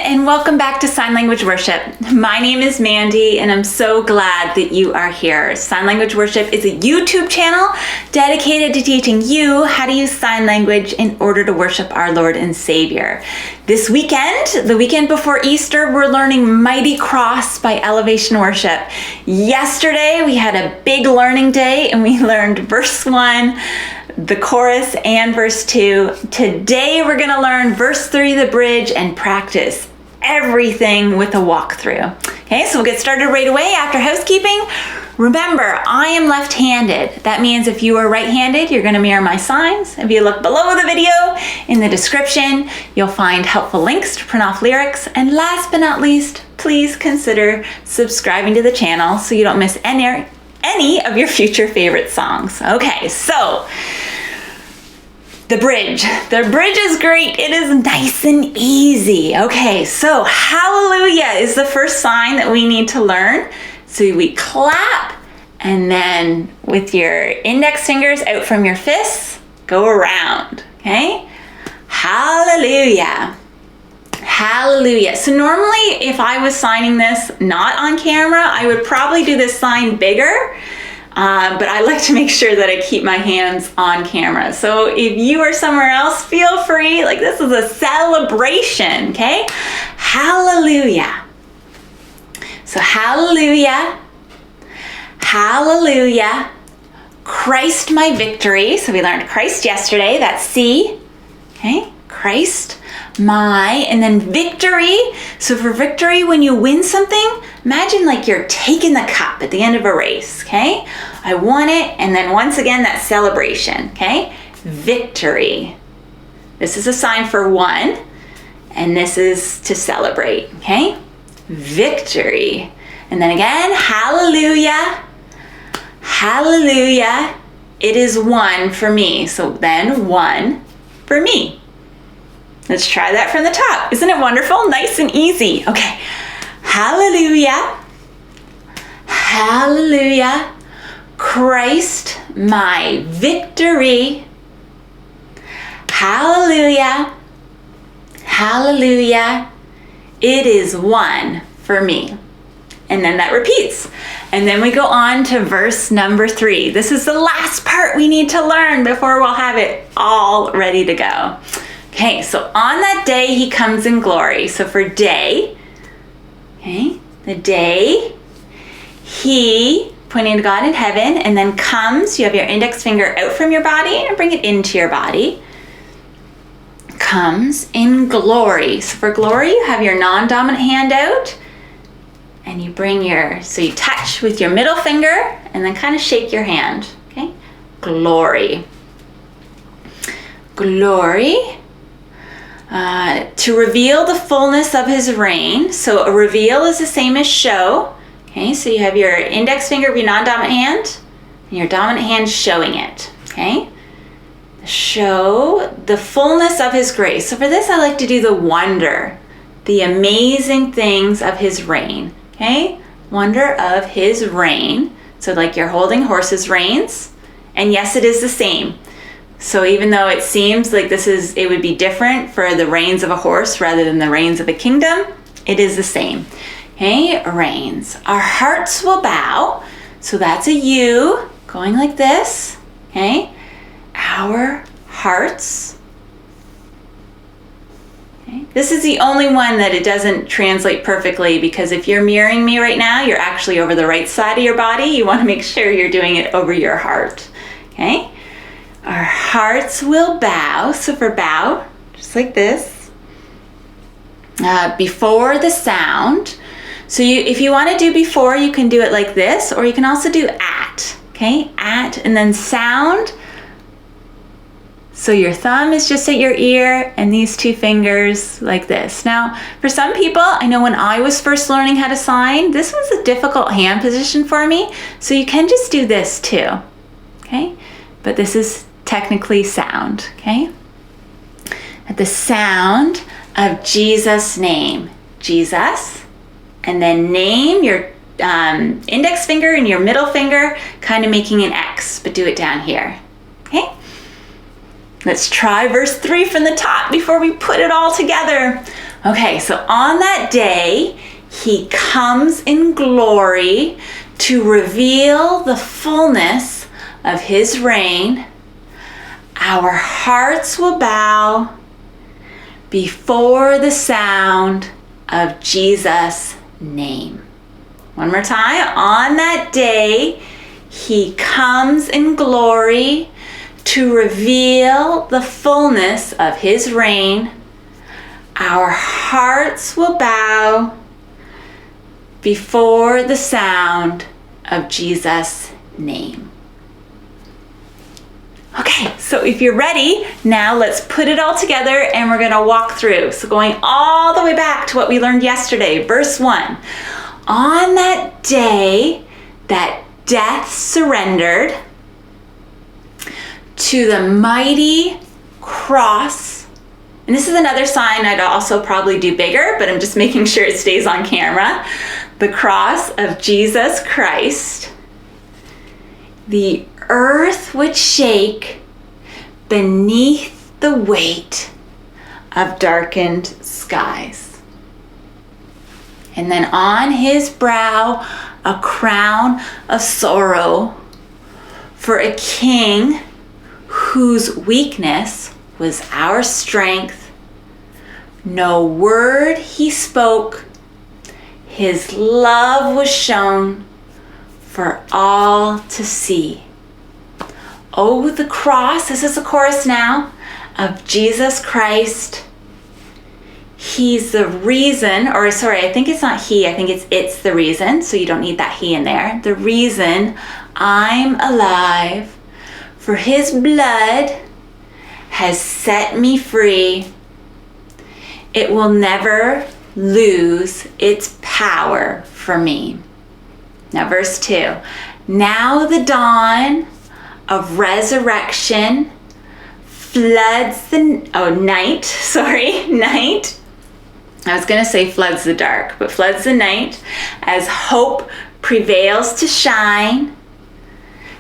and welcome back to Sign Language Worship. My name is Mandy and I'm so glad that you are here. Sign Language Worship is a YouTube channel dedicated to teaching you how to use sign language in order to worship our Lord and Savior. This weekend, the weekend before Easter, we're learning Mighty Cross by Elevation Worship. Yesterday, we had a big learning day and we learned verse 1, the chorus, and verse 2. Today we're going to learn verse 3, the bridge, and practice everything with a walkthrough. Okay, so we'll get started right away after housekeeping. Remember, I am left-handed. That means if you are right-handed, you're going to mirror my signs. If you look below the video, in the description, you'll find helpful links to print off lyrics. And last but not least, please consider subscribing to the channel so you don't miss any of your future favorite songs. Okay, so the bridge. The bridge is great. It is nice and easy. Okay, so hallelujah is the first sign that we need to learn. So we clap and then with your index fingers out from your fists, go around, okay? Hallelujah. Hallelujah. So normally if I was signing this not on camera, I would probably do this sign bigger, but I like to make sure that I keep my hands on camera. So if you are somewhere else, feel free. Like, this is a celebration, okay? Hallelujah. So hallelujah. Hallelujah. Christ my victory. So we learned Christ yesterday. That's C. Okay? Christ my, and then victory. So for victory, when you win something, imagine like you're taking the cup at the end of a race, okay? I won it, and then once again, that celebration, okay? Victory. This is a sign for one, and this is to celebrate, okay? Victory. And then again, hallelujah. Hallelujah. It is one for me. So then one for me. Let's try that from the top. Isn't it wonderful? Nice and easy. Okay. Hallelujah. Hallelujah. Christ, my victory. Hallelujah. Hallelujah. It is one for me. And then that repeats. And then we go on to verse number 3. This is the last part we need to learn before we'll have it all ready to go. Okay, so on that day, he comes in glory. So for day, okay, the day, he, pointing to God in heaven, and then comes, you have your index finger out from your body and bring it into your body. Comes in glory. So for glory, you have your non-dominant hand out, and you bring so you touch with your middle finger, and then kind of shake your hand, okay? Glory. Glory. To reveal the fullness of his reign. So a reveal is the same as show. Okay, so you have your index finger of your non-dominant hand and your dominant hand showing it. Okay, show the fullness of his grace. So for this, I like to do the wonder, the amazing things of his reign. Okay, wonder of his reign. So like you're holding horses' reins, and yes, it is the same. So even though it seems like it would be different for the reins of a horse rather than the reins of a kingdom, it is the same. Okay, reins. Our hearts will bow. So that's a U going like this. Okay, our hearts. Okay. This is the only one that it doesn't translate perfectly, because if you're mirroring me right now, you're actually over the right side of your body. You want to make sure you're doing it over your heart. Okay. Our hearts will bow. So for bow, just like this, before the sound. So if you want to do before, you can do it like this, or you can also do at, okay? At, and then sound. So your thumb is just at your ear, and these two fingers like this. Now, for some people, I know when I was first learning how to sign, this was a difficult hand position for me. So you can just do this too, okay? But this is technically sound, okay? At the sound of Jesus' name. Jesus, and then name, your index finger and your middle finger, kind of making an X, but do it down here, okay? Let's try verse 3 from the top before we put it all together. Okay, so on that day, he comes in glory to reveal the fullness of his reign. Our hearts will bow before the sound of Jesus' name. One more time. On that day, he comes in glory to reveal the fullness of his reign. Our hearts will bow before the sound of Jesus' name. Okay, so if you're ready, now let's put it all together and we're gonna walk through. So going all the way back to what we learned yesterday, verse 1. On that day that death surrendered to the mighty cross, and this is another sign I'd also probably do bigger, but I'm just making sure it stays on camera. The cross of Jesus Christ, the earth would shake beneath the weight of darkened skies. And then on his brow, a crown of sorrow for a king whose weakness was our strength. No word he spoke, his love was shown for all to see. Oh, the cross, this is the chorus now, of Jesus Christ. He's the reason, or sorry, I think it's not he, I think it's the reason, so you don't need that he in there. The reason I'm alive, for his blood has set me free. It will never lose its power for me. Now verse 2. Now the dawn of resurrection floods the night. I was going to say floods the dark, but floods the night as hope prevails to shine.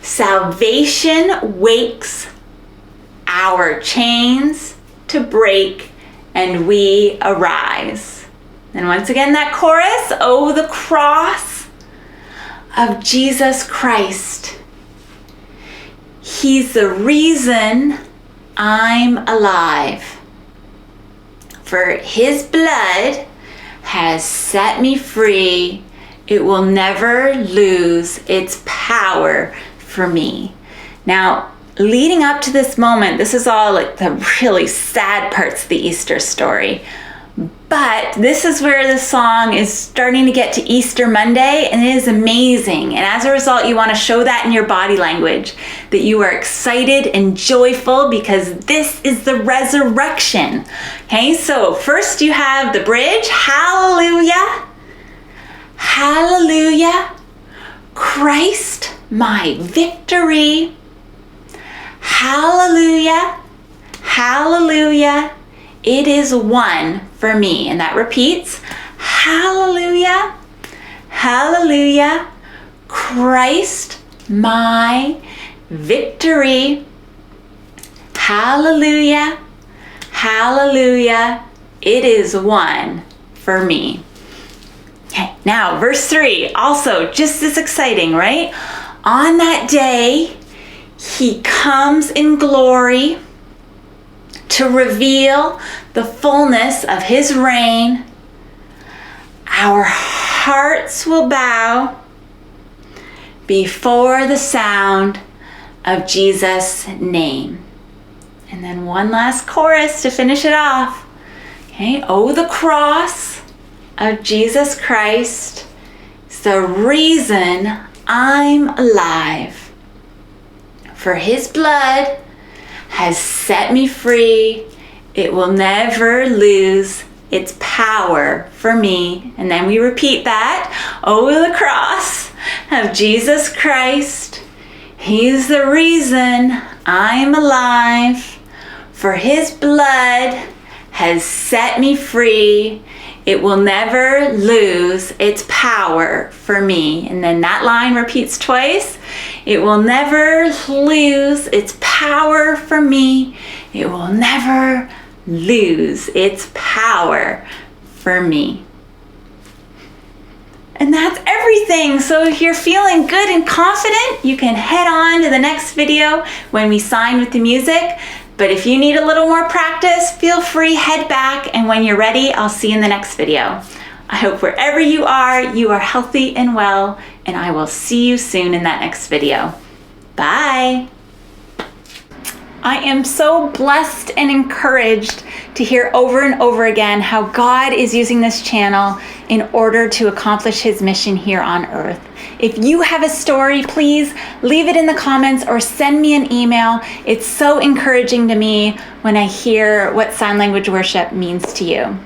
Salvation wakes our chains to break and we arise. And once again, that chorus, oh, the cross of Jesus Christ. He's the reason I'm alive. For his blood has set me free. It will never lose its power for me. Now, leading up to this moment, this is all like the really sad parts of the Easter story. But this is where the song is starting to get to Easter Monday, and it is amazing. And as a result, you want to show that in your body language, that you are excited and joyful because this is the resurrection. Okay, so first you have the bridge. Hallelujah. Hallelujah. Christ, my victory. Hallelujah. Hallelujah. It is won for me. And that repeats. Hallelujah. Hallelujah. Christ, my victory. Hallelujah. Hallelujah. It is won for me. Okay, now verse 3, also just as exciting, right? On that day, he comes in glory to reveal the fullness of his reign. Our hearts will bow before the sound of Jesus' name. And then one last chorus to finish it off. Okay, oh, the cross of Jesus Christ is the reason I'm alive. For his blood has set me free. It will never lose its power for me. And then we repeat that. Oh, the cross of Jesus Christ. He's the reason I'm alive. For his blood has set me free. It will never lose its power for me. And then that line repeats twice. It will never lose its power for me. It will never lose its power for me. And that's everything. So if you're feeling good and confident, you can head on to the next video when we sign with the music. But if you need a little more practice, feel free, head back, and when you're ready, I'll see you in the next video. I hope wherever you are healthy and well, and I will see you soon in that next video. Bye. I am so blessed and encouraged to hear over and over again how God is using this channel in order to accomplish his mission here on earth. If you have a story, please leave it in the comments or send me an email. It's so encouraging to me when I hear what sign language worship means to you.